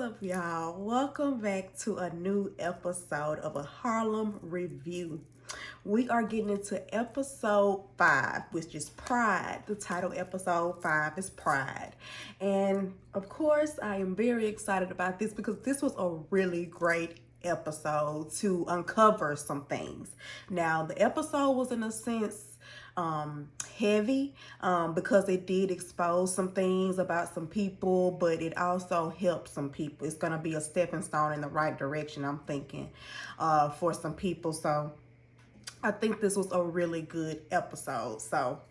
up, y'all? Welcome back to a new episode of a Harlem review. We are getting into episode 5, which is Pride. The title episode 5 is Pride. And of course, I am very excited about this because this was a really great episode to uncover some things. Now, the episode was in a sense heavy because it did expose some things about some people, but it also helped some people. It's going to be a stepping stone in the right direction, I'm thinking, for some people. So I think this was a really good episode. So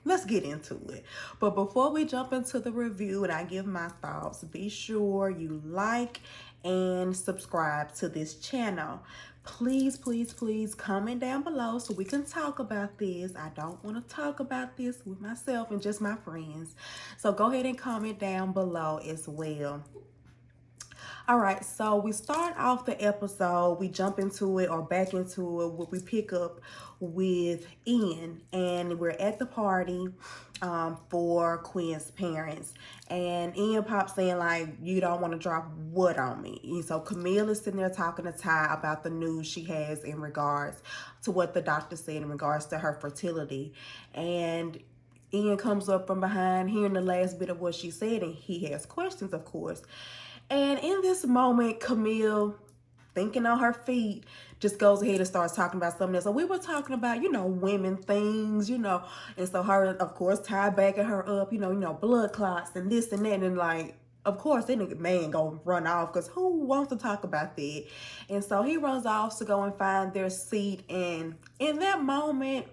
let's get into it. But before we jump into the review and I give my thoughts, be sure you like and subscribe to this channel. Please, please, please comment down below so we can talk about this. I don't want to talk about this with myself and just my friends. So go ahead and comment down below as well. All right, so we start off the episode, we jump into it or back into it, we pick up with Ian, and we're at the party for Quinn's parents, and Ian pops in like, you don't want to drop what on me? And so Camille is sitting there talking to Ty about the news she has in regards to what the doctor said in regards to her fertility, and Ian comes up from behind hearing the last bit of what she said, and he has questions, of course. And in this moment, Camille, thinking on her feet, just goes ahead and starts talking about something else. So we were talking about, women things, and so her, of course, tied backing her up, blood clots and this and that. And like, of course, that nigga man gonna run off because who wants to talk about that? And so he runs off to go and find their seat. And in that moment,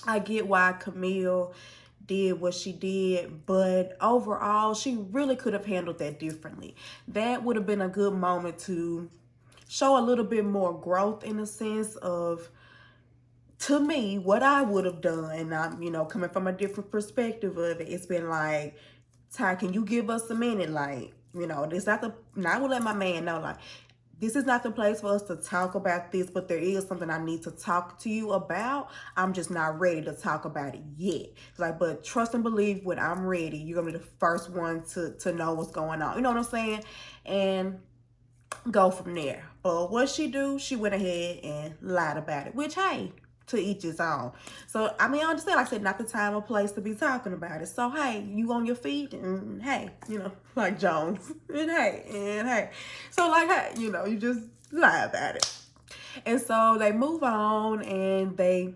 I get why Camille did what she did, but overall she really could have handled that differently. That would have been a good moment to show a little bit more growth in the sense of, to me, what I would have done. And I'm coming from a different perspective of it. It's been like, Ty, can you give us a minute? Like, this not the, now I will let my man know, like, this is not the place for us to talk about this, but there is something I need to talk to you about. I'm just not ready to talk about it yet. It's like, but trust and believe when I'm ready, you're gonna be the first one to know what's going on. You know what I'm saying? And go from there. But what she do, she went ahead and lied about it, which, hey, to each his own. So, I mean, I understand, like I said, not the time or place to be talking about it. So, hey, you on your feet, and hey, like Jones, and hey. So, like, hey, you just lie about it. And so they move on, and they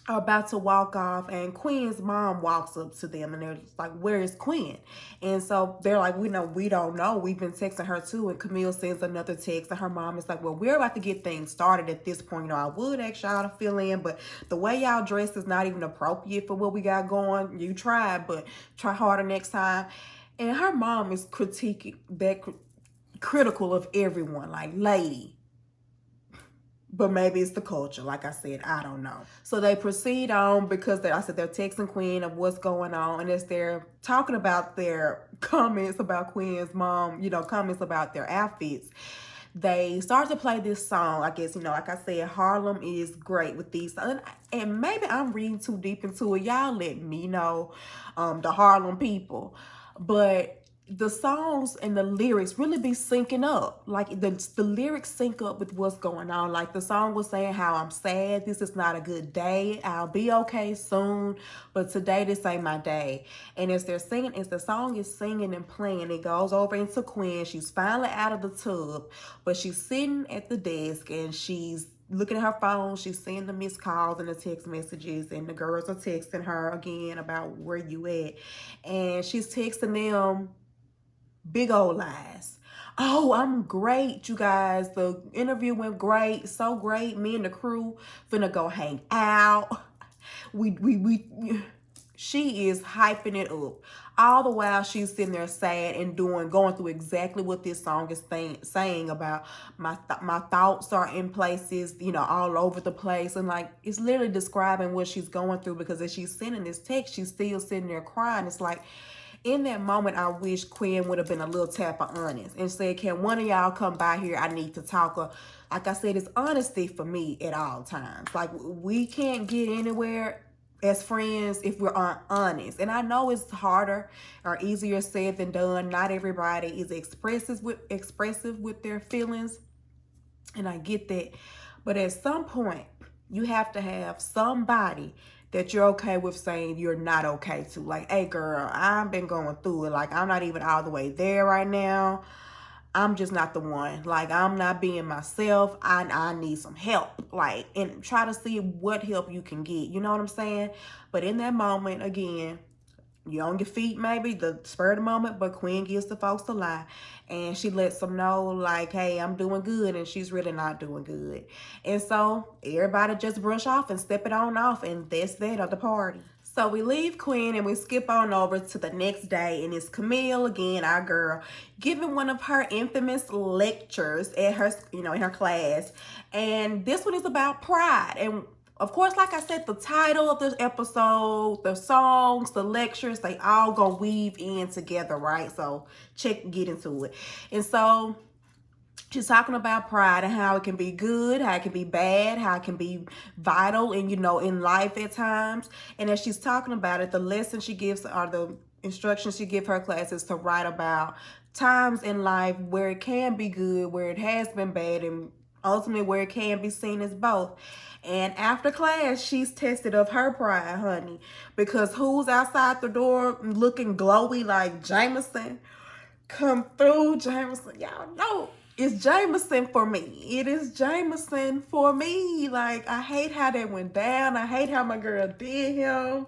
are about to walk off, and Quinn's mom walks up to them, and they're like, where is Quinn? And so they're like, we don't know. We've been texting her too. And Camille sends another text, and her mom is like, well, we're about to get things started at this point. I would ask y'all to fill in, but the way y'all dress is not even appropriate for what we got going. You tried, but try harder next time. And her mom is critical of everyone, like, lady. But maybe it's the culture. Like I said, I don't know. So they proceed on because they're texting Quinn of what's going on. And as they're talking about their comments about Quinn's mom, comments about their outfits, they start to play this song. I guess, like I said, Harlem is great with these. And maybe I'm reading too deep into it. Y'all let me know, the Harlem people. But the songs and the lyrics really be syncing up. Like the lyrics sync up with what's going on. Like the song was saying how I'm sad, this is not a good day, I'll be okay soon, but today this ain't my day. And as they're singing, as the song is singing and playing, it goes over into Quinn. She's finally out of the tub, but she's sitting at the desk and she's looking at her phone. She's seeing the missed calls and the text messages, and the girls are texting her again about where you at. And she's texting them big old lies. Oh, I'm great, you guys. The interview went great, so great. Me and the crew finna go hang out. She is hyping it up. All the while she's sitting there sad and going through exactly what this song is saying about my thoughts are in places, all over the place. And like, it's literally describing what she's going through, because as she's sending this text, she's still sitting there crying. It's like, in that moment, I wish Quinn would have been a little tapper honest and said, can one of y'all come by here? I need to talk. Or, like I said, it's honesty for me at all times. Like, we can't get anywhere as friends if we're honest. And I know it's harder or easier said than done. Not everybody is expressive with their feelings, and I get that. But at some point, you have to have somebody that you're okay with saying you're not okay to. Like, hey girl, I've been going through it. Like, I'm not even all the way there right now. I'm just not the one. Like, I'm not being myself. I need some help. Like, and try to see what help you can get. You know what I'm saying? But in that moment, again, you're on your feet maybe, the spur of the moment, but Queen gives the folks a lie. And she lets them know, like, hey, I'm doing good, and she's really not doing good. And so everybody just brush off and step it on off, and that's that of the party. So we leave Queen and we skip on over to the next day, and it's Camille again, our girl, giving one of her infamous lectures at her, in her class. And this one is about pride. And of course, like I said, the title of this episode, the songs, the lectures, they all gonna weave in together, right? So get into it. And so she's talking about pride and how it can be good, how it can be bad, how it can be vital and, in life at times. And as she's talking about it, the lesson she gives, or the instructions she gives her class, is to write about times in life where it can be good, where it has been bad, and ultimately where it can be seen as both. And after class, she's tested of her pride, honey. Because who's outside the door looking glowy like Jameson? Come through, Jameson. Y'all know it's Jameson for me. It is Jameson for me. Like, I hate how that went down. I hate how my girl did him.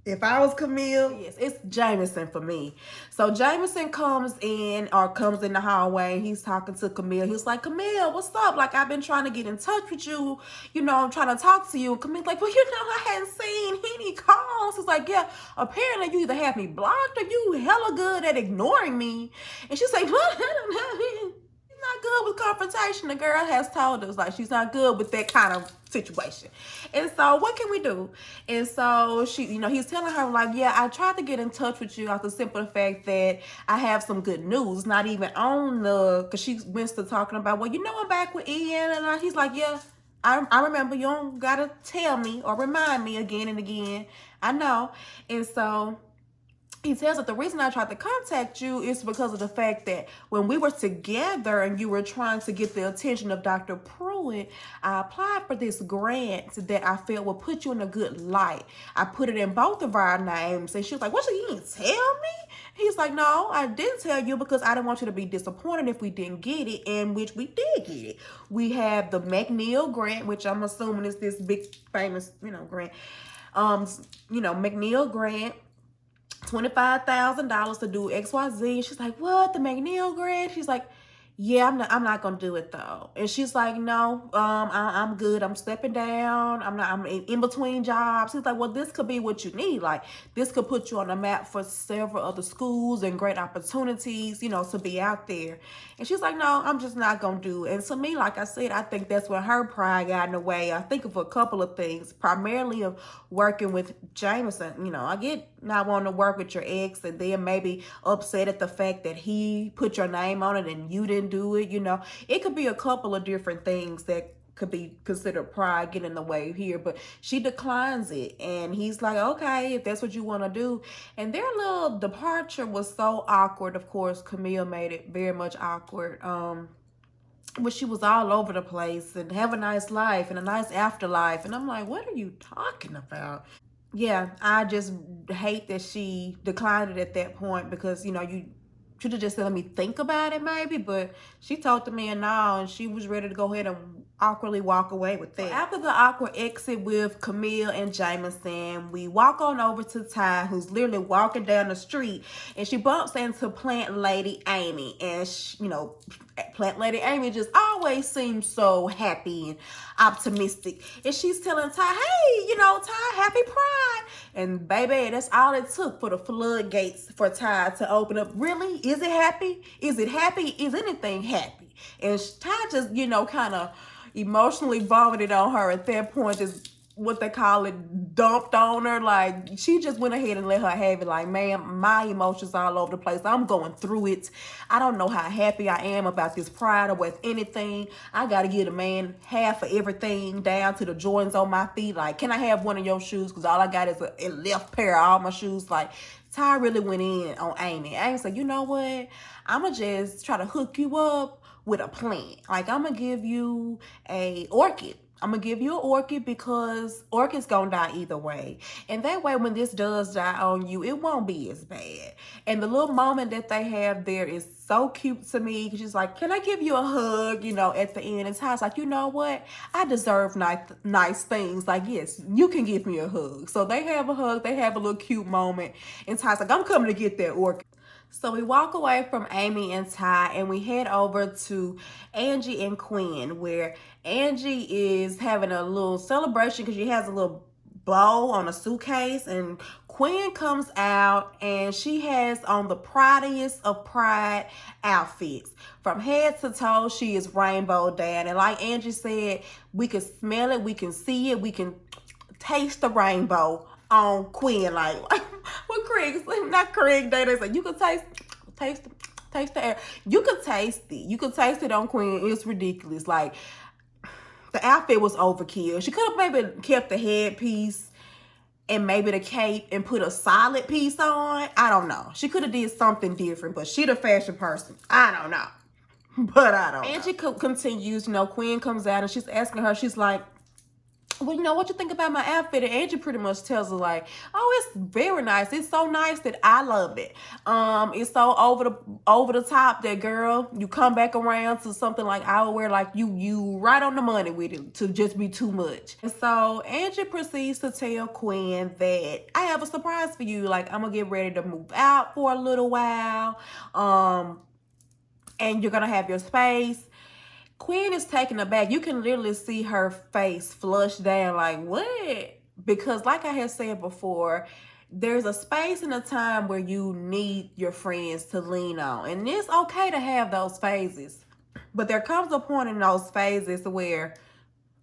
If I was Camille, yes, it's Jameson for me. So Jameson comes in the hallway. He's talking to Camille. He's like, Camille, what's up? Like, I've been trying to get in touch with you. I'm trying to talk to you. Camille's like, well, I hadn't seen any calls. He's like, yeah, apparently you either have me blocked or you hella good at ignoring me. And she's like, what? Not good with confrontation. The girl has told us, like, she's not good with that kind of situation. And so what can we do? And so she, he's telling her, like, yeah, I tried to get in touch with you off the simple fact that I have some good news. Not even on because she went to talking about, well, I'm back with Ian. And he's like, yeah, I remember. You don't gotta tell me or remind me again and again. I know. And so he tells her, the reason I tried to contact you is because of the fact that when we were together and you were trying to get the attention of Dr. Pruitt, I applied for this grant that I felt would put you in a good light. I put it in both of our names. And she was like, what, you didn't tell me? He's like, no, I didn't tell you because I didn't want you to be disappointed if we didn't get it, and which we did get it. We have the McNeil grant, which I'm assuming is this big famous, grant. McNeil grant. $25,000 to do XYZ. She's like, what? The McNeil grant? She's like, yeah, I'm not gonna do it though. And she's like, no, I'm good. I'm stepping down. I'm in between jobs. He's like, well, this could be what you need. Like, this could put you on the map for several other schools and great opportunities, to be out there. And she's like, no, I'm just not gonna do it. And to me, like I said, I think that's where her pride got in the way. I think of a couple of things, primarily of working with Jameson. I get not wanting to work with your ex, and then maybe upset at the fact that he put your name on it and you didn't do it. It could be a couple of different things that could be considered pride getting in the way here, but she declines it. And he's like, okay, if that's what you want to do. And their little departure was so awkward. Of course, Camille made it very much awkward. But she was all over the place and have a nice life and a nice afterlife. And I'm like, what are you talking about? Yeah, I just hate that she declined it at that point, because, you should have just let me think about it maybe, but she told the man no, and she was ready to go ahead and awkwardly walk away with that. So after the awkward exit with Camille and Jameson, we walk on over to Ty, who's literally walking down the street, and she bumps into Plant Lady Amy. And she, Plant Lady Amy just always seems so happy and optimistic. And she's telling Ty, hey, Ty, happy Pride. And baby, that's all it took for the floodgates for Ty to open up. Really? Is it happy? Is it happy? Is anything happy? And Ty just, kind of emotionally vomited on her at that point, just what they call it, dumped on her. Like, she just went ahead and let her have it. Like, man, my emotions all over the place. I'm going through it. I don't know how happy I am about this pride or with anything. I got to give a man half of everything down to the Jordans on my feet. Like, can I have one of your shoes? Because all I got is a left pair of all my shoes. Like, Ty really went in on Amy. Amy said, you know what? I'm going to just try to hook you up with a plant. Like, I'm going to give you a orchid. I'm going to give you an orchid because orchid's going to die either way. And that way, when this does die on you, it won't be as bad. And the little moment that they have there is so cute to me. Because she's like, can I give you a hug? You know, at the end. And Ty's like, you know what? I deserve nice things. Like, yes, you can give me a hug. So they have a hug. They have a little cute moment. And Ty's like, I'm coming to get that orchid. So we walk away from Amy and Ty and we head over to Angie and Quinn, where Angie is having a little celebration because she has a little bow on a suitcase, and Quinn comes out and she has on the pridest of pride outfits. From head to toe, she is rainbow down. And like Angie said, we can smell it, we can see it, we can taste the rainbow on Quinn. Like what Craig, not Craig Day, they say you can taste the air. You could taste it. You could taste it on Quinn. It's ridiculous. Like, the outfit was overkill. She could have maybe kept the headpiece and maybe the cape and put a solid piece on. I don't know. She could have did something different, but she the fashion person. I don't know. But I don't know. And she continues, you know, Quinn comes out and she's asking her, she's like, well, you know, what you think about my outfit? And Angie pretty much tells her like, oh, it's very nice. It's so nice that I love it. It's so over the top that, girl, you come back around to something like I would wear, like you right on the money with it, to just be too much. And so Angie proceeds to tell Quinn that I have a surprise for you. Like, I'm gonna get ready to move out for a little while. And you're gonna have your space. Quinn is taken aback. You can literally see her face flush down like, what? Because like I had said before, there's a space and a time where you need your friends to lean on. And it's okay to have those phases. But there comes a point in those phases where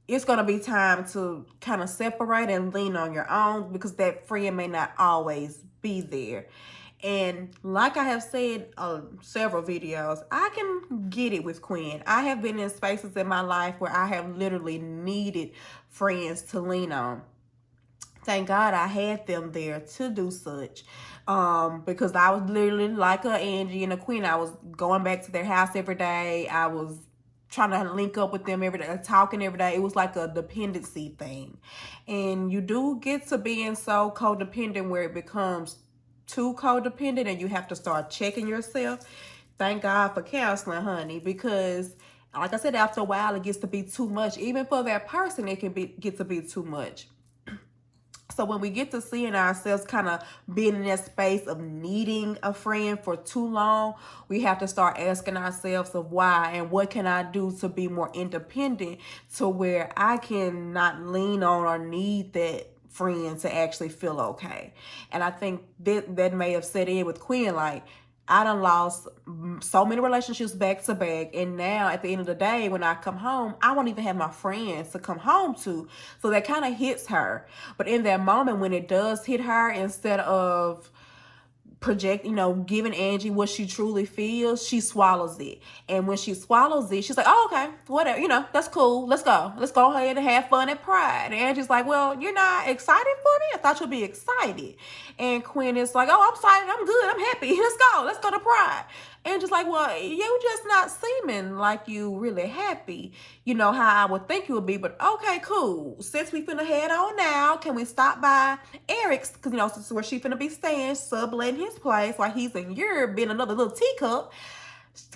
it's going to be time to kind of separate and lean on your own, because that friend may not always be there. And like I have said several videos, I can get it with Quinn. I have been in spaces in my life where I have literally needed friends to lean on. Thank God I had them there to do such. Because I was literally like a Angie and a Quinn. I was going back to their house every day. I was trying to link up with them every day, talking every day. It was like a dependency thing. And you do get to being so codependent where it becomes too codependent and you have to start checking yourself. Thank God for counseling, honey, because like I said, after a while it gets to be too much. Even for that person, it can get to be too much. So when we get to seeing ourselves kind of being in that space of needing a friend for too long, we have to start asking ourselves of why and what can I do to be more independent, to where I can not lean on or need that friend to actually feel okay. And I think that may have set in with Quinn. Like, I done lost so many relationships back to back, and now at the end of the day, when I come home, I won't even have my friends to come home to. So that kind of hits her. But in that moment, when it does hit her, instead of project, you know, giving Angie what she truly feels, she swallows it. And when she swallows it, she's like, oh, okay, whatever, you know, that's cool. Let's go ahead and have fun at Pride. And Angie's like, well, you're not excited for me? I thought you'd be excited. And Quinn is like, oh, I'm excited, I'm good, I'm happy, let's go to Pride. And just like, well, you just not seeming like you really happy, you know, how I would think you would be. But okay, cool. Since we finna head on now, can we stop by Eric's? Because, you know, this is where she finna be staying, subletting his place while he's in Europe being another little teacup.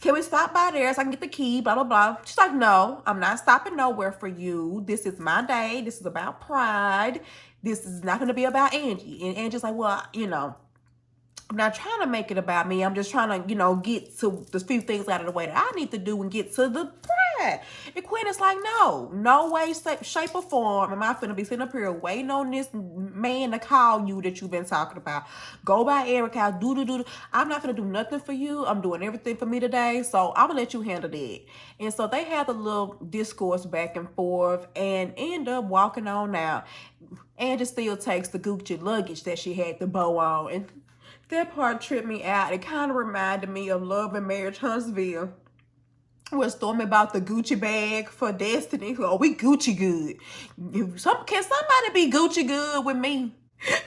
Can we stop by there so I can get the key, blah, blah, blah. She's like, no, I'm not stopping nowhere for you. This is my day. This is about Pride. This is not going to be about Angie. And Angie's like, well, you know, I'm not trying to make it about me. I'm just trying to, you know, get to the few things out of the way that I need to do and get to the pride. And Quinn is like, no way, shape, or form am I finna be sitting up here waiting on this man to call you that you've been talking about. Go by Eric house, do. I'm not finna do nothing for you. I'm doing everything for me today, so I'm gonna let you handle that. And so they had a little discourse back and forth and end up walking on out. Angie still takes the Gucci luggage that she had the bow on. And that part tripped me out. It kind of reminded me of Love and Marriage Huntsville, where Stormy bought the Gucci bag for Destiny. Oh, we Gucci good. Can somebody be Gucci good with me?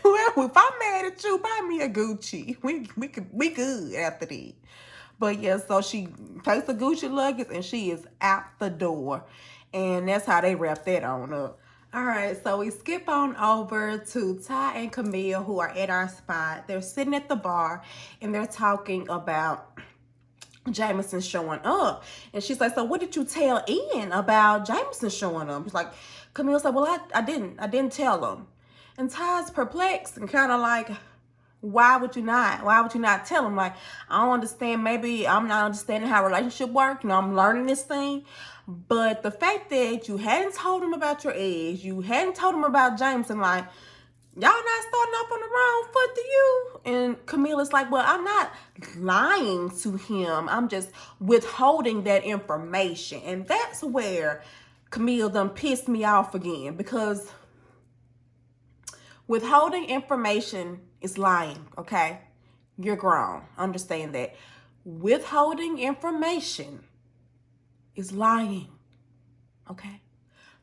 Well, if I'm mad at you, buy me a Gucci. We good after that. But yeah, so she takes the Gucci luggage and she is out the door. And that's how they wrap that on up. All right, so we skip on over to Ty and Camille, who are at our spot. They're sitting at the bar and they're talking about Jameson showing up. And she's like, so what did you tell Ian about Jameson showing up? He's like, Camille's like, well, I didn't tell him. And Ty's perplexed and kind of like, why would you not? Why would you not tell him? Like, I don't understand. Maybe I'm not understanding how relationship work. You know, I'm learning this thing. But the fact that you hadn't told him about your ex, you hadn't told him about Jameson, like, y'all not starting off on the wrong foot to you? And Camilla's like, well, I'm not lying to him. I'm just withholding that information. And that's where Camille done pissed me off again, because withholding information is lying, okay? You're grown. Understand that. Withholding information is lying, okay?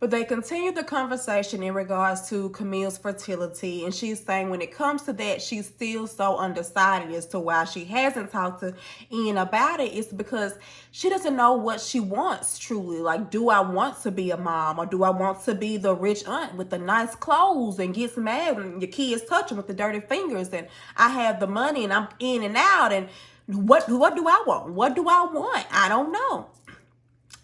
But they continued the conversation in regards to Camille's fertility, and she's saying when it comes to that, she's still so undecided as to why she hasn't talked to Ian about it. It's because she doesn't know what she wants truly. Like, do I want to be a mom, or do I want to be the rich aunt with the nice clothes and gets mad when your kids touch them with the dirty fingers, and I have the money and I'm in and out, and what do I want? What do I want? I don't know.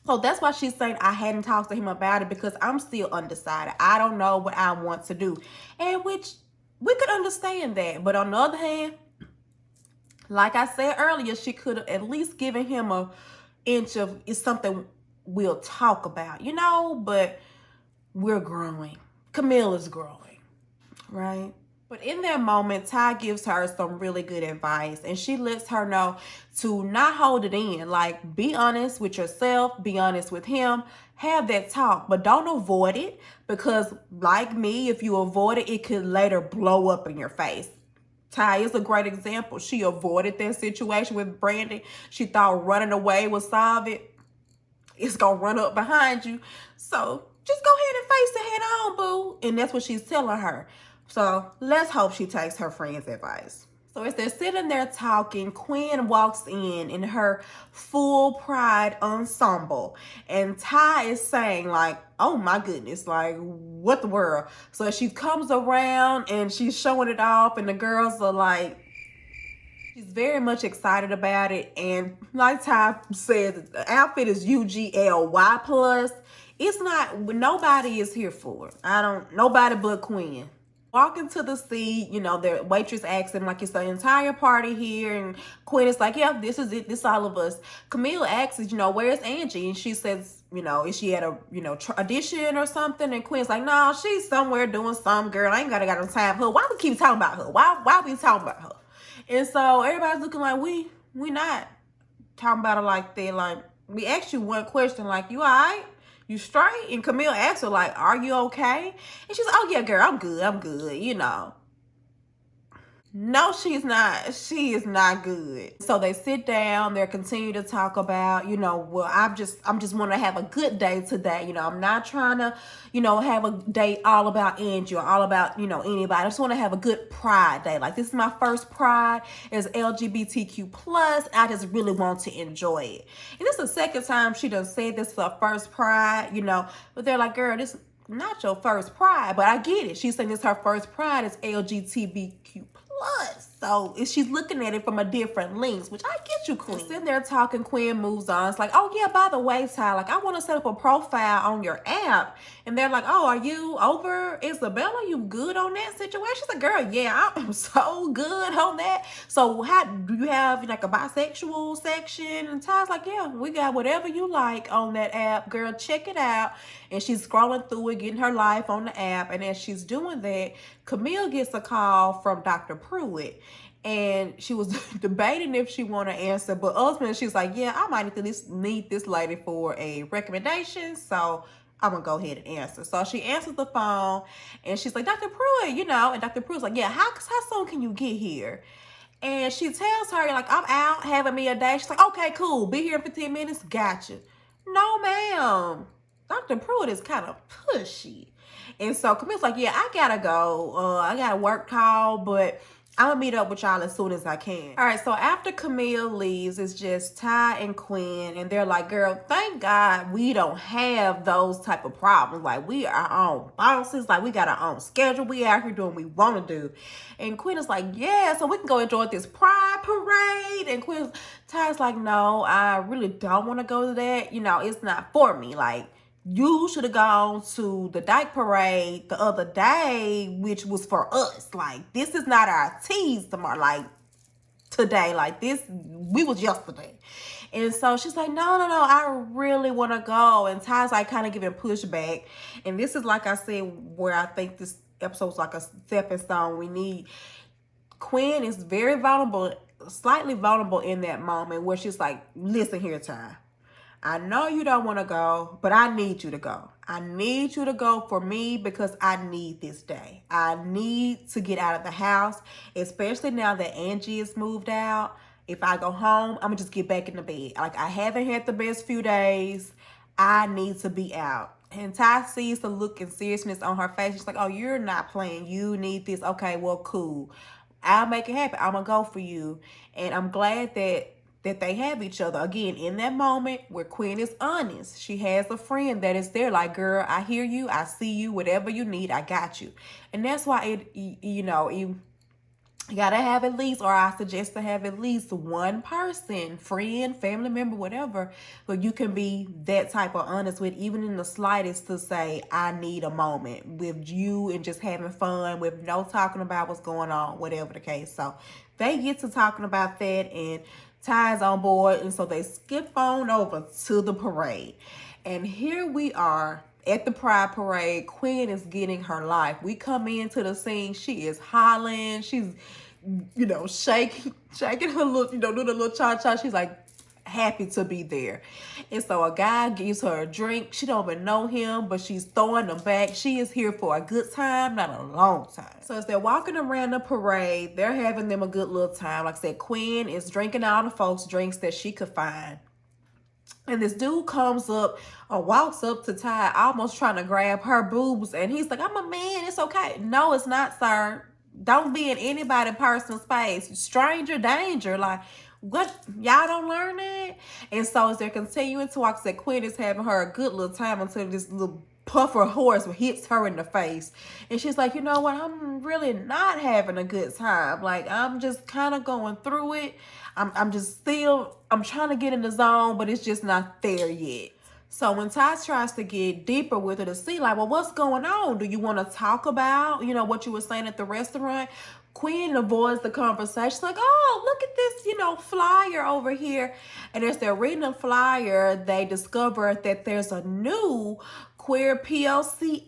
So that's why she's saying I hadn't talked to him about it, because I'm still undecided. I don't know what I want to do. And which we could understand that. But on the other hand, like I said earlier, she could have at least given him an inch of, it's something we'll talk about, you know, but we're growing. Camille is growing, right? But in that moment, Ty gives her some really good advice, and she lets her know to not hold it in. Like, be honest with yourself, be honest with him, have that talk, but don't avoid it, because like me, if you avoid it, it could later blow up in your face. Ty is a great example. She avoided that situation with Brandy. She thought running away would solve it. It's gonna run up behind you. So just go ahead and face it head on, boo. And that's what she's telling her. So let's hope she takes her friend's advice. So as they're sitting there talking, Quinn walks in her full pride ensemble. And Ty is saying like, oh my goodness, like what the world? So she comes around and she's showing it off, and the girls are like, she's very much excited about it. And like Ty says, the outfit is UGLY plus. It's not, nobody is here for it. Nobody but Quinn. Walking to the seat, you know, the waitress asks him, like, it's the entire party here. And Quinn is like, yeah, this is it. This is all of us. Camille asks, you know, where's Angie? And she says, you know, is she at a, you know, audition or something? And Quinn's like, no, she's somewhere doing some, girl. I ain't got no time for her. Why we keep talking about her? Why we talking about her? And so everybody's looking like, we not talking about her like that. Like, we asked you one question, like, you all right? You straight? And Camille asked her, like, are you okay? And she's like, oh, yeah, girl, I'm good, you know. No, she's not. She is not good. So they sit down. They continue to talk about, you know, well, I'm just want to have a good day today. You know, I'm not trying to, you know, have a day all about Angie or all about, you know, anybody. I just want to have a good pride day. Like, this is my first pride as LGBTQ plus. I just really want to enjoy it. And this is the second time she done said this is her first pride, you know, but they're like, girl, this is not your first pride, but I get it. She's saying this is her first pride as LGBTQ plus. So she's looking at it from a different lens, which I get you, Queen. Sitting there talking, Quinn moves on. It's like, oh yeah, by the way, Ty, like I want to set up a profile on your app. And they're like, oh, are you over Isabella? You good on that situation? She's like, girl, yeah, I'm so good on that. So how do you have like a bisexual section? And Ty's like, yeah, we got whatever you like on that app, girl, check it out. And she's scrolling through it, getting her life on the app. And as she's doing that, Camille gets a call from Dr. Pruitt. And she was debating if she want to answer, but ultimately she's like, yeah, I might need this lady for a recommendation. So I'm gonna go ahead and answer. So she answers the phone and she's like, Dr. Pruitt, you know, and Dr. Pruitt's like, yeah, how soon can you get here? And she tells her, like, I'm out having me a day. She's like, okay, cool. Be here in 15 minutes. Gotcha. No, ma'am. Dr. Pruitt is kind of pushy. And so Camille's like, yeah, I gotta go. I got a work call, but I'm gonna meet up with y'all as soon as I can. All right, so after Camille leaves, it's just Ty and Quinn, and they're like, girl, thank God we don't have those type of problems. Like, we are our own bosses. Like, we got our own schedule. We out here doing what we want to do. And Quinn is like, yeah, so we can go enjoy this pride parade. And Ty's like, no, I really don't want to go to that. You know, it's not for me. Like, you should have gone to the Dyke Parade the other day, which was for us. Like, this is not our tease tomorrow. Like, today. Like, this, we was yesterday. And so she's like, no, I really want to go. And Ty's like kind of giving pushback. And this is, like I said, where I think this episode's like a stepping stone. We need, Quinn is very vulnerable, slightly vulnerable in that moment where she's like, listen here, Ty. I know you don't want to go, but I need you to go. I need you to go for me because I need this day. I need to get out of the house, especially now that Angie is moved out. If I go home, I'm going to just get back in the bed. Like, I haven't had the best few days. I need to be out. And Ty sees the look and seriousness on her face. She's like, oh, you're not playing. You need this. Okay, well, cool. I'll make it happen. I'm going to go for you. And I'm glad that they have each other. Again, in that moment where Quinn is honest, she has a friend that is there like, girl, I hear you, I see you, whatever you need, I got you. And that's why you gotta have at least, or I suggest to have at least one person, friend, family member, whatever, but you can be that type of honest with, even in the slightest, to say, I need a moment with you and just having fun with no talking about what's going on, whatever the case. So they get to talking about that, and Ty's on board, and so they skip on over to the parade. And here we are at the Pride Parade. Quinn is getting her life. We come into the scene. She is hollering. She's, shaking her little, doing a little cha-cha. She's like happy to be there. And so a guy gives her a drink. She don't even know him, but she's throwing them back. She is here for a good time, not a long time. So as they're walking around the parade, they're having them a good little time. Like I said, Quinn is drinking all the folks' drinks that she could find. And this dude comes up or walks up to Ty, almost trying to grab her boobs. And he's like, I'm a man. It's okay. No, it's not, sir. Don't be in anybody's personal space. Stranger danger. Like, what? Y'all don't learn that? And so as they're continuing to walk, that Quinn is having her a good little time until this little puffer horse hits her in the face. And she's like, you know what? I'm really not having a good time. Like, I'm just kind of going through it. I'm trying to get in the zone, but it's just not there yet. So when Ty tries to get deeper with her to see, like, well, what's going on? Do you want to talk about, what you were saying at the restaurant? Quinn avoids the conversation, like, oh, look at this, flyer over here. And as they're reading the flyer, they discover that there's a new queer PLC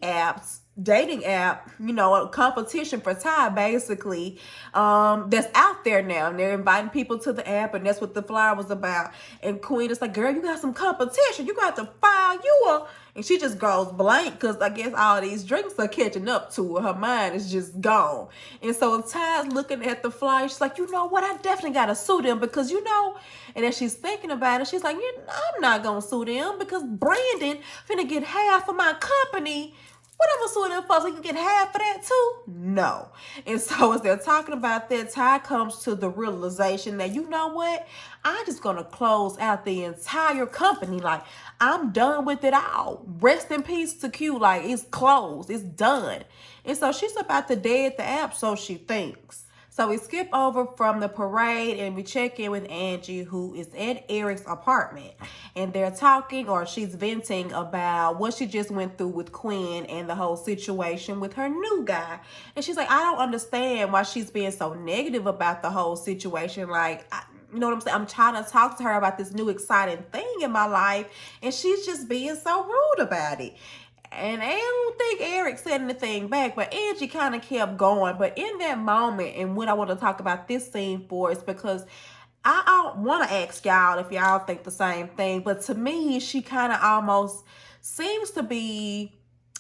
dating app, a competition for Ty, basically, that's out there now. And they're inviting people to the app, and that's what the flyer was about. And Queen is like, girl, you got some competition. You got to file you up. And she just goes blank because I guess all these drinks are catching up to her. Her mind is just gone. And so Ty's looking at the flyer. She's like, you know what? I definitely got to sue them because, and as she's thinking about it, she's like, I'm not going to sue them because Brandon finna get half of my company. What am I suing them for? So he can get half of that too? No. And so as they're talking about that, Ty comes to the realization that, you know what? I'm just going to close out the entire company. Like, I'm done with it all. Rest in peace to Q. Like, it's closed. It's done. And so she's about to dead the app, so she thinks. So we skip over from the parade and we check in with Angie, who is at Eric's apartment. And they're talking, or she's venting about what she just went through with Quinn and the whole situation with her new guy. And she's like, I don't understand why she's being so negative about the whole situation. Like, you know what I'm saying? I'm trying to talk to her about this new exciting thing in my life, and she's just being so rude about it. And I don't think Eric said anything back, but Angie kind of kept going. But in that moment, and what I want to talk about this scene for is because I want to ask y'all if y'all think the same thing. But to me, she kind of almost seems to be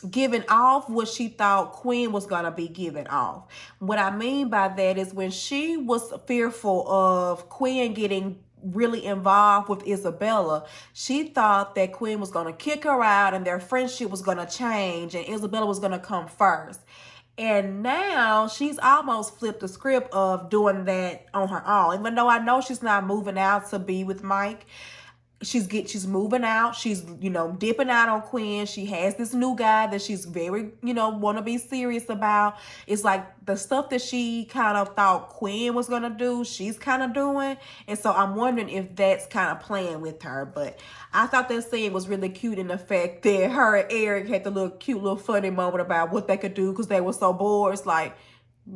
giving off what she thought Quinn was going to be giving off. What I mean by that is when she was fearful of Quinn getting really involved with Isabella, she thought that Quinn was going to kick her out and their friendship was going to change and Isabella was going to come first. And now she's almost flipped the script of doing that on her own. Even though I know she's not moving out to be with Mike, she's moving out. She's, dipping out on Quinn. She has this new guy that she's very, want to be serious about. It's like the stuff that she kind of thought Quinn was going to do, she's kind of doing. And so I'm wondering if that's kind of playing with her. But I thought that scene was really cute in the fact that her and Eric had the cute little funny moment about what they could do because they were so bored. It's like,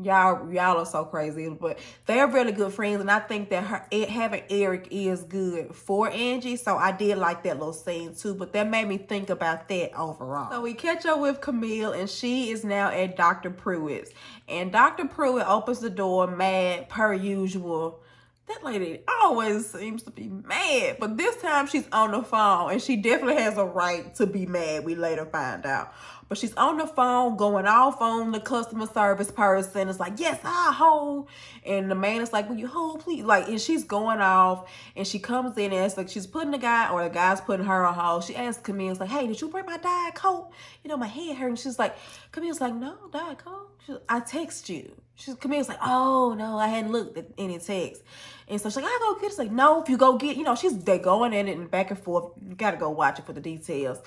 y'all are so crazy, but they're really good friends, and I think that having Eric is good for Angie. So I did like that little scene too, but that made me think about that overall. So we catch up with Camille, and she is now at Dr. Pruitt's, and Dr. Pruitt opens the door mad per usual. That lady always seems to be mad, but this time she's on the phone, and she definitely has a right to be mad, we later find out. But she's on the phone going off on the customer service person. It's like, yes, I hold. And the man is like, will you hold, please? Like, and she's going off, and she comes in, and it's like she's putting the guy, or the guy's putting her on hold. She asks Camille, it's like, hey, did you bring my Diet Coke? My head hurt. And she's like, Camille's like, no, Diet Coke? I text you. Camille's like, oh, no, I hadn't looked at any text. And so she's like, I go get it. It's like, no, if you go get, they're going in it and back and forth. You got to go watch it for the details.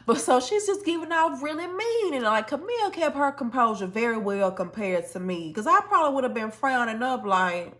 But so she's just giving off really mean. And like Camille kept her composure very well compared to me. Because I probably would have been frowning up like,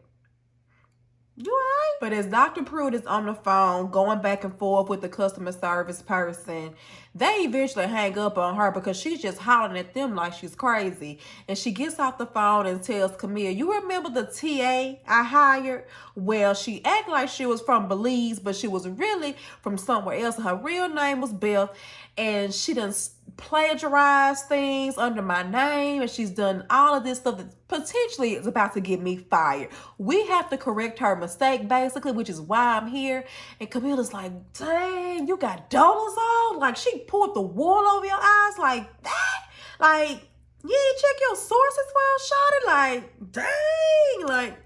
you all right? But as Dr. Pruitt is on the phone going back and forth with the customer service person, they eventually hang up on her because she's just hollering at them like she's crazy. And she gets off the phone and tells Camille, you remember the TA I hired? Well, she acted like she was from Belize, but she was really from somewhere else. Her real name was Beth, and she done plagiarized things under my name, and she's done all of this stuff that potentially is about to get me fired. We have to correct her mistake, basically, which is why I'm here. And Camilla's like, dang, you got dollars on? Like, she poured the wool over your eyes like that? Like, you ain't check your sources well, shawty? Like, dang. Like,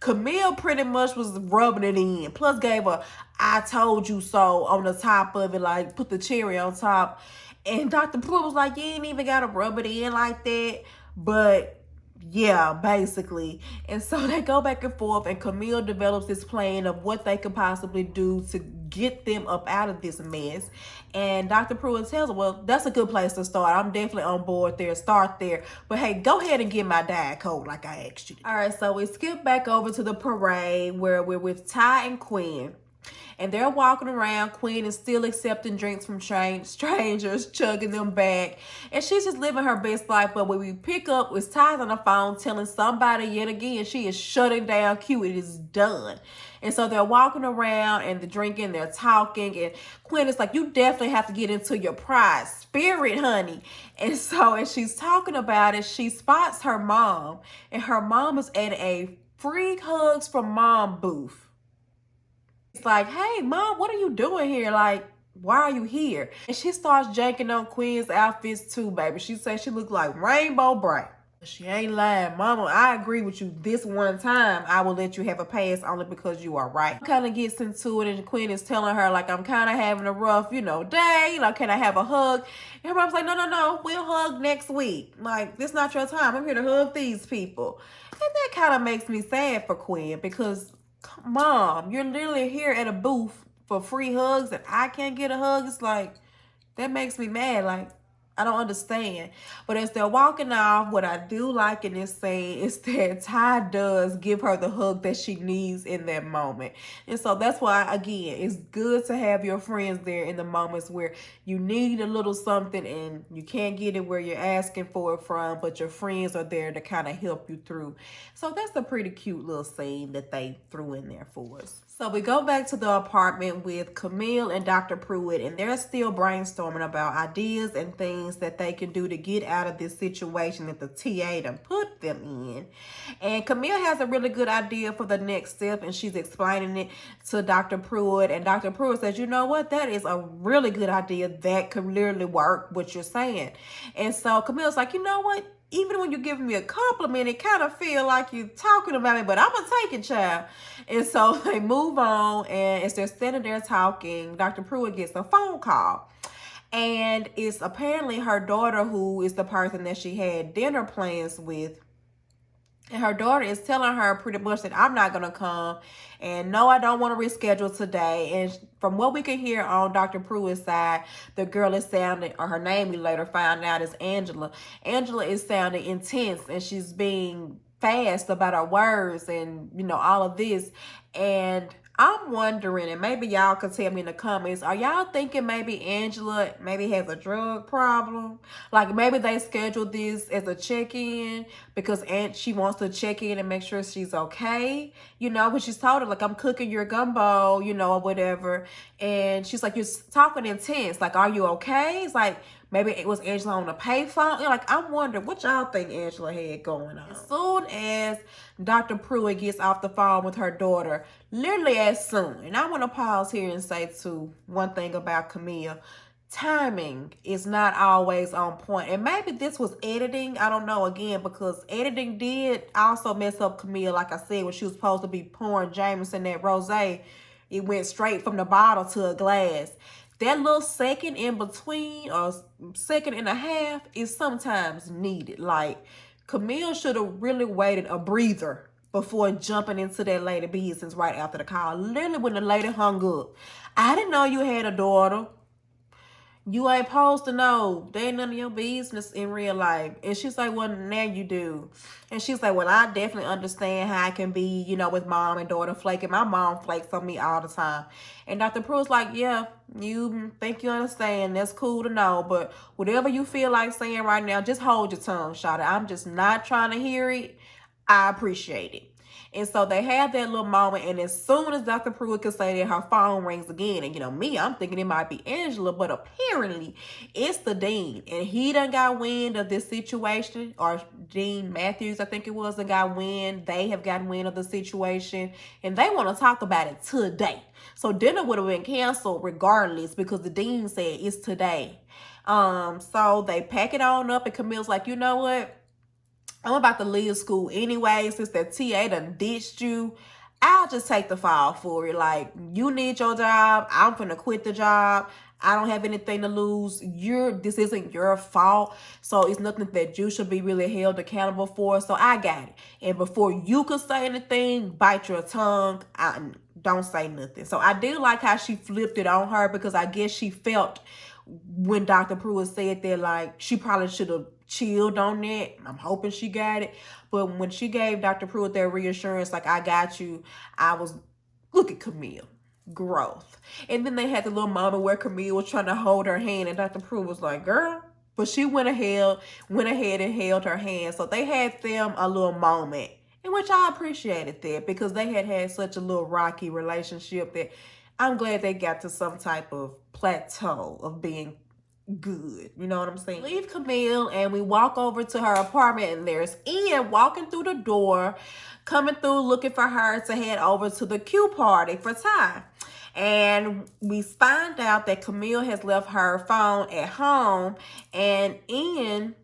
Camille pretty much was rubbing it in. Plus gave a I told you so on the top of it, like put the cherry on top. And Dr. Pruitt was like, you ain't even got to rub it in like that. But yeah, basically. And so they go back and forth, and Camille develops this plan of what they could possibly do to get them up out of this mess. And Dr. Pruitt tells her, well, that's a good place to start. I'm definitely on board there. Start there. But hey, go ahead and get my Diet Coke like I asked you. All right, so we skip back over to the parade where we're with Ty and Quinn. And they're walking around. Quinn is still accepting drinks from strangers, chugging them back. And she's just living her best life. But when we pick up, it's Ty's on the phone telling somebody yet again she is shutting down Q. It is done. And so they're walking around and they're drinking, they're talking. And Quinn is like, you definitely have to get into your pride spirit, honey. And so as she's talking about it, she spots her mom. And her mom is at a free hugs from mom booth. It's like, hey, mom, what are you doing here? Like, why are you here? And she starts janking on Quinn's outfits too, baby. She says she looked like rainbow bright. She ain't lying. Mama, I agree with you. This one time, I will let you have a pass only because you are right. Kind of gets into it, and Quinn is telling her, like, I'm kind of having a rough, day. Like, can I have a hug? And her mom's like, no. We'll hug next week. Like, this not your time. I'm here to hug these people. And that kind of makes me sad for Quinn because, Mom, you're literally here at a booth for free hugs and I can't get a hug. It's like, that makes me mad. Like, I don't understand. But as they're walking off, what I do like in this scene is that Ty does give her the hug that she needs in that moment. And so that's why, again, it's good to have your friends there in the moments where you need a little something and you can't get it where you're asking for it from, but your friends are there to kind of help you through. So that's a pretty cute little scene that they threw in there for us. So we go back to the apartment with Camille and Dr. Pruitt, and they're still brainstorming about ideas and things that they can do to get out of this situation that the TA done put them in. And Camille has a really good idea for the next step, and she's explaining it to Dr. Pruitt. And Dr. Pruitt says, you know what, that is a really good idea. That could literally work, what you're saying. And so Camille's like, you know what? Even when you're giving me a compliment, it kind of feel like you're talking about me, but I'm going to take it, child. And so they move on, and as they're standing there talking, Dr. Pruitt gets a phone call. And it's apparently her daughter who is the person that she had dinner plans with. And her daughter is telling her pretty much that I'm not going to come. And no, I don't want to reschedule today. And from what we can hear on Dr. Pruitt's side, the girl is sounding, or her name we later found out is Angela. Angela is sounding intense, and she's being fast about her words and, you know, all of this. And I'm wondering, and maybe y'all could tell me in the comments, are y'all thinking maybe Angela maybe has a drug problem? Like maybe they scheduled this as a check-in because she wants to check in and make sure she's okay. You know, when she's told her, like, I'm cooking your gumbo, you know, or whatever. And she's like, you're talking intense. Like, are you okay? It's like, maybe it was Angela on the payphone. Like, I'm wondering what y'all think Angela had going on. As soon as Dr. Pruitt gets off the phone with her daughter, literally as soon, and I want to pause here and say too, one thing about Camille, timing is not always on point. And maybe this was editing. I don't know, again, because editing did also mess up Camille. Like I said, when she was supposed to be pouring Jameson that rosé, it went straight from the bottle to a glass. That little second in between or second and a half is sometimes needed. Like, Camille should have really waited a breather before jumping into that lady business right after the call. Literally when the lady hung up. I didn't know you had a daughter. You ain't supposed to know. They ain't none of your business in real life. And she's like, well, now you do. And she's like, well, I definitely understand how I can be, you know, with mom and daughter flaking. My mom flakes on me all the time. And Dr. Pruitt's like, yeah, you think you understand. That's cool to know. But whatever you feel like saying right now, just hold your tongue, Shawty. I'm just not trying to hear it. I appreciate it. And so they have that little moment, and as soon as Dr. Pruitt could say that, her phone rings again. And, you know, me, I'm thinking it might be Angela, but apparently it's the dean. And he done got wind of this situation, or Dean Matthews, I think it was, that got wind. They have gotten wind of the situation, and they want to talk about it today. So dinner would have been canceled regardless because the dean said it's today. So they pack it on up, and Camille's like, you know what? I'm about to leave school anyway, since that TA done ditched you. I'll just take the fall for it. Like, you need your job. I'm finna quit the job. I don't have anything to lose. This isn't your fault. So it's nothing that you should be really held accountable for. So I got it. And before you could say anything, bite your tongue. Don't say nothing. So I do like how she flipped it on her, because I guess she felt when Dr. Pruitt said that, like, she probably should have chilled on that. I'm hoping she got it. But when she gave Dr. Pruitt that reassurance, like, I got you, I was, look at Camille. Growth. And then they had the little moment where Camille was trying to hold her hand, and Dr. Pruitt was like, girl. But she went ahead and held her hand. So they had them a little moment, in which I appreciated that, because they had such a little rocky relationship that I'm glad they got to some type of plateau of being good. You know what I'm saying? Leave Camille, and we walk over to her apartment, and there's Ian walking through the door, coming through looking for her to head over to the Q party for Ty. And we find out that Camille has left her phone at home, and Ian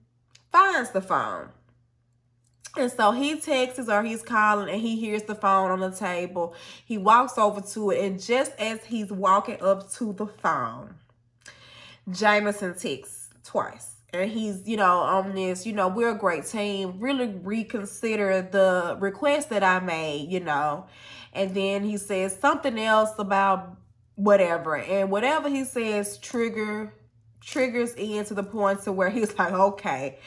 finds the phone. And so he texts, or he's calling, and he hears the phone on the table. He walks over to it, and just as he's walking up to the phone, Jameson texts twice. And he's, you know, on this, you know, we're a great team. Really reconsider the request that I made, you know. And then he says something else about whatever. And whatever he says trigger triggers in to the point to where he's like, okay,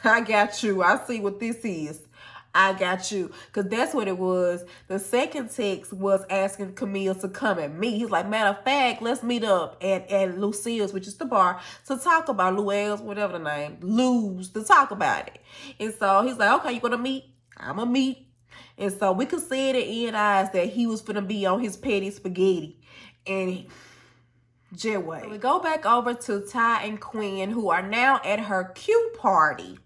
I got you. I see what this is. I got you. Because that's what it was. The second text was asking Camille to come at me. He's like, matter of fact, let's meet up at Lucille's, which is the bar, to talk about Luelle's, whatever the name, Lou's, to talk about it. And so he's like, okay, you going to meet? I'm going to meet. And so we could see it in Ian's eyes that he was finna be on his petty spaghetti. And Jetway. So we go back over to Ty and Quinn, who are now at her Q party.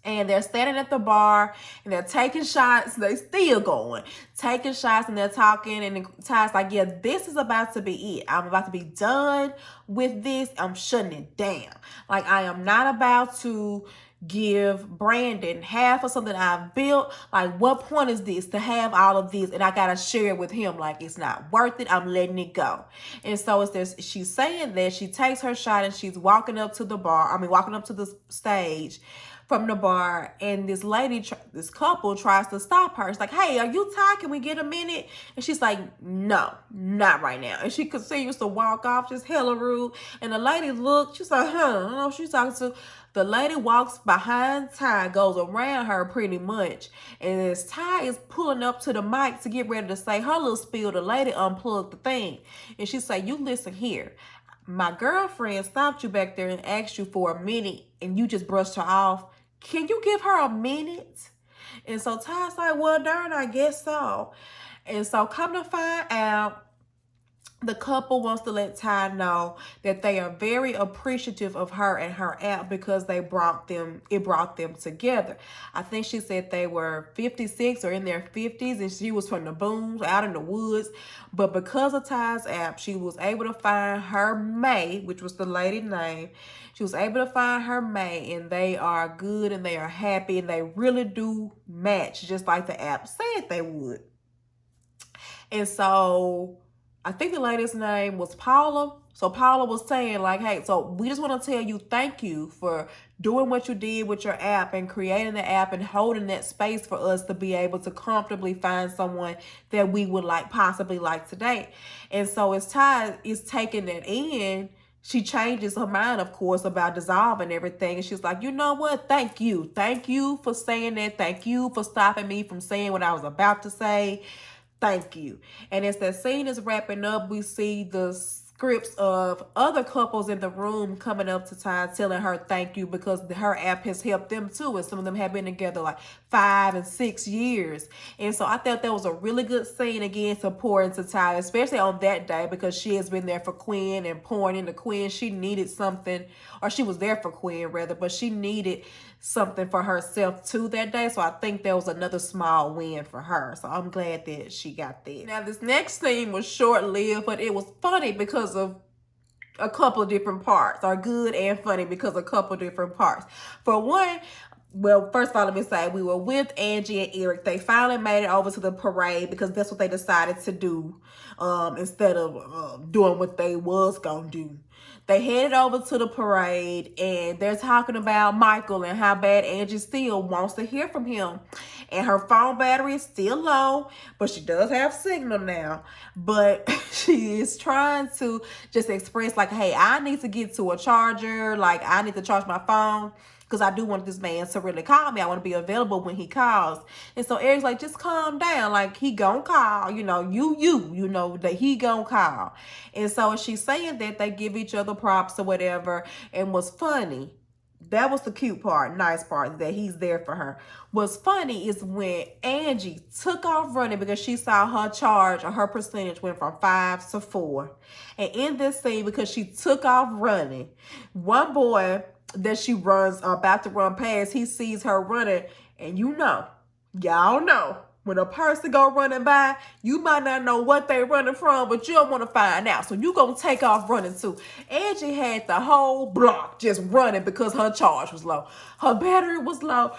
And they're standing at the bar and they're taking shots. They still going. Taking shots and they're talking. And Ty's like, yeah, this is about to be it. I'm about to be done with this. I'm shutting it down. Like, I am not about to give Brandon half of something I've built. Like, what point is this to have all of this and I gotta share it with him? Like, it's not worth it. I'm letting it go. And so it's this, she's saying that she takes her shot and she's walking up to the bar. Walking up to the stage from the bar, and this lady, this couple tries to stop her. It's like, hey, are you tired? Can we get a minute? And she's like, no, not right now. And she continues to walk off, just hella rude. And the lady looked, she's like, I don't know who she's talking to. The lady walks behind Ty, goes around her pretty much. And as Ty is pulling up to the mic to get ready to say her little spiel, the lady unplugged the thing. And she said, you listen here. My girlfriend stopped you back there and asked you for a minute and you just brushed her off. Can you give her a minute? And so Ty's like, well, darn, I guess so. And so come to find out, the couple wants to let Ty know that they are very appreciative of her and her app because it brought them together. I think she said they were 56 or in their 50s and she was from the booms out in the woods. But because of Ty's app, she was able to find her May, which was the lady's name. She was able to find her May, and they are good and they are happy and they really do match just like the app said they would. And so I think the lady's name was Paula. So Paula was saying like, hey, so we just want to tell you thank you for doing what you did with your app and creating the app and holding that space for us to be able to comfortably find someone that we would possibly like today. And so as Ty is taking that in, she changes her mind, of course, about dissolving everything. And she's like, you know what? Thank you. Thank you for saying that. Thank you for stopping me from saying what I was about to say. Thank you. And as that scene is wrapping up, we see the scripts of other couples in the room coming up to Ty telling her thank you because her app has helped them too. And some of them have been together like 5 and 6 years. And so I thought that was a really good scene again to pour into Ty, especially on that day because she has been there for Quinn and pouring into Quinn. She needed something, or she was there for Quinn rather, but she needed something for herself too that day. So I think that was another small win for her. So I'm glad that she got that. Now this next scene was short-lived, but it was funny because of a couple of different parts, or good and funny because of a couple of different parts. For one, well, first of all, let me say, we were with Angie and Eric. They finally made it over to the parade because that's what they decided to do instead of doing what they was going to do. They headed over to the parade and they're talking about Michael and how bad Angie still wants to hear from him. And her phone battery is still low, but she does have signal now. But she is trying to just express like, hey, I need to get to a charger. Like, I need to charge my phone because I do want this man to really call me. I want to be available when he calls. And so Eric's like, just calm down. Like, he gonna call, you know, you know that he gonna call. And so she's saying that they give each other props or whatever. And what's funny, that was the cute part, nice part, that he's there for her. What's funny is when Angie took off running because she saw her charge or her percentage went from 5 to 4. And in this scene, because she took off running, one boy that she runs about to run past, he sees her running, and y'all know when a person go running by, you might not know what they running from, but you don't want to find out, so you gonna take off running too. Angie had the whole block just running because her charge was low, her battery was low.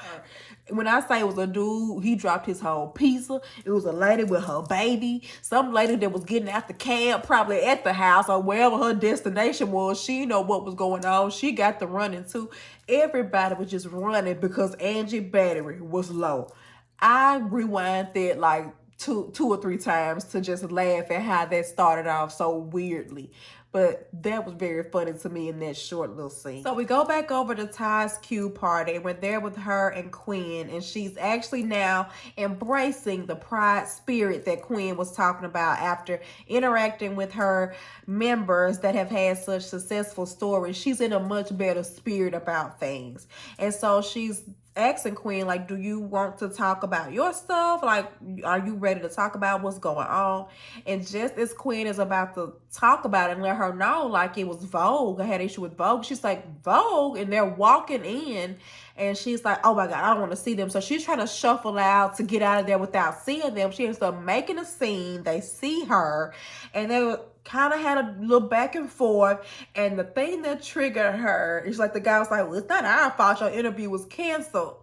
When I say it was a dude, he dropped his whole pizza. It was a lady with her baby. Some lady that was getting out the cab, probably at the house or wherever her destination was. She didn't know what was going on. She got the running too. Everybody was just running because Angie's battery was low. I rewind that like two or three times to just laugh at how that started off so weirdly. But that was very funny to me in that short little scene. So we go back over to Ty's Q party, and we're there with her and Quinn, and she's actually now embracing the pride spirit that Quinn was talking about after interacting with her members that have had such successful stories. She's in a much better spirit about things. And so she's asking Quinn, like, do you want to talk about your stuff? Like, are you ready to talk about what's going on? And just as Quinn is about to talk about it and let her know, like, it was Vogue, I had an issue with Vogue, she's like, Vogue? And they're walking in, and she's like, oh my God, I don't want to see them. So she's trying to shuffle out to get out of there without seeing them. She ends up making a scene. They see her, and they kind of had a little back and forth. And the thing that triggered her is, like, the guy was like, well, it's not our fault your interview was canceled.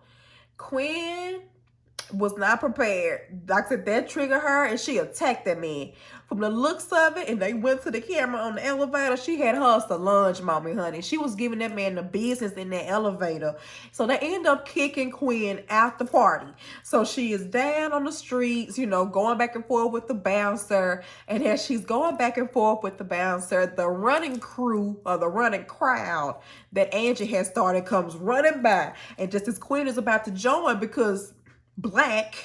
Quinn was not prepared. Like I said, that triggered her, and she attacked that man. From the looks of it, and they went to the camera on the elevator, she had her Solange moment, honey. She was giving that man the business in that elevator. So they end up kicking Quinn out the party. So she is down on the streets, you know, going back and forth with the bouncer. And as she's going back and forth with the bouncer, the running crew, or the running crowd that Angie has started, comes running by. And just as Quinn is about to join, because Black,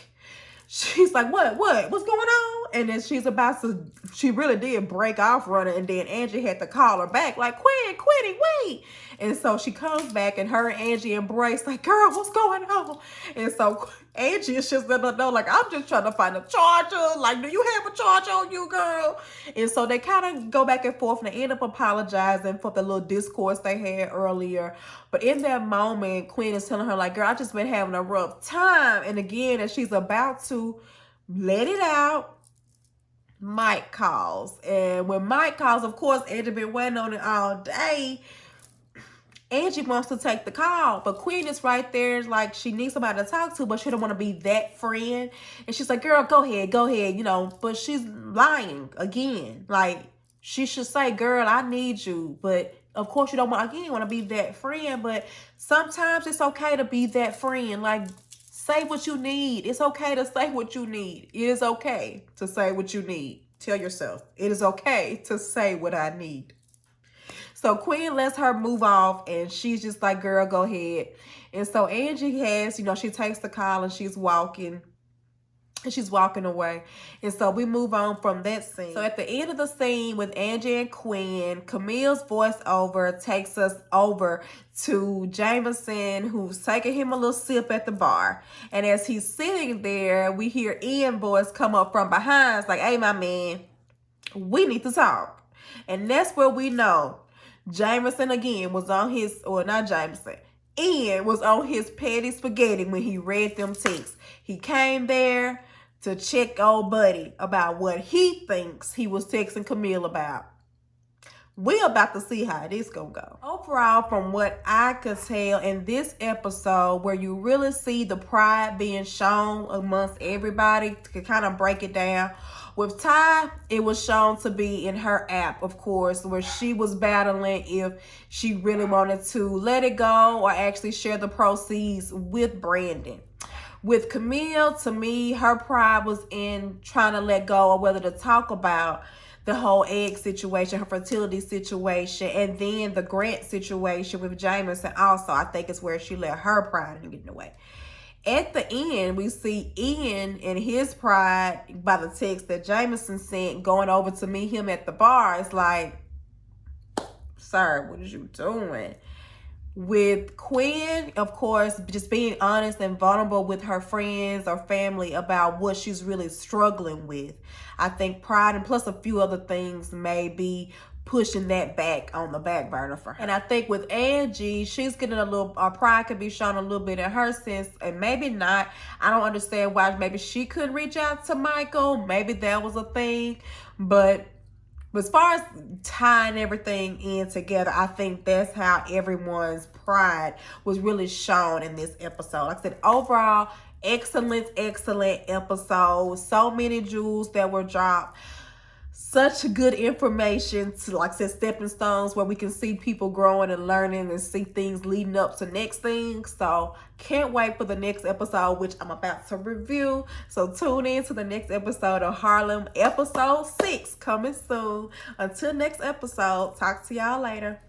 she's like, what's going on? And then she's about to, she really did break off running, and then Angie had to call her back, like, Quinny, wait. And so she comes back, and her and Angie embrace, like, girl, what's going on? And so Angie is just letting her know, like, I'm just trying to find a charger. Like, do you have a charger on you, girl? And so they kind of go back and forth, and they end up apologizing for the little discourse they had earlier. But in that moment, Quinn is telling her, like, girl, I just been having a rough time. And again, as she's about to let it out, Mike calls. And when Mike calls, of course, Angie been waiting on it all day. Angie wants to take the call, but Quinn is right there, like, she needs somebody to talk to, but she don't want to be that friend. And she's like, girl, go ahead, you know. But she's lying again. Like, she should say, girl, I need you. But of course, you don't want, again, want to be that friend. But sometimes it's okay to be that friend. Like, say what you need. It's okay to say what you need. It is okay to say what you need. Tell yourself, it is okay to say what I need. So Quinn lets her move off, and she's just like, girl, go ahead. And so Angie has, you know, she takes the call, and she's walking. And she's walking away. And so we move on from that scene. So at the end of the scene with Angie and Quinn, Camille's voiceover takes us over to Jameson, who's taking him a little sip at the bar. And as he's sitting there, we hear Ian's voice come up from behind. It's like, hey, my man, we need to talk. And that's where we know Jameson again was on his, or not Jameson, Ian was on his petty spaghetti when he read them texts. He came there to check old buddy about what he thinks he was texting Camille about. We're about to see how this gonna go. Overall, from what I could tell in this episode, where you really see the pride being shown amongst everybody, to kind of break it down. With Ty, it was shown to be in her app, of course, where she was battling if she really wanted to let it go or actually share the proceeds with Brandon. With Camille, to me, her pride was in trying to let go, or whether to talk about the whole egg situation, her fertility situation, and then the grant situation with Jameson also. I think it's where she let her pride in getting away. At the end, we see Ian and his pride by the text that Jameson sent going over to meet him at the bar. It's like, sir, what is you doing? With Quinn, of course, just being honest and vulnerable with her friends or family about what she's really struggling with. I think pride, and plus a few other things, may be pushing that back on the back burner for her. And I think with Angie, she's getting a little, pride could be shown a little bit in her sense, and maybe not. I don't understand why maybe she couldn't reach out to Michael. Maybe that was a thing. But as far as tying everything in together, I think that's how everyone's pride was really shown in this episode. Like I said, overall, excellent episode. So many jewels that were dropped. such good information to, like I said, stepping stones where we can see people growing and learning and see things leading up to next things. So can't wait for the next episode, which I'm about to review. So tune in to the next episode of Harlem, episode 6, coming soon. Until next episode, talk to y'all later.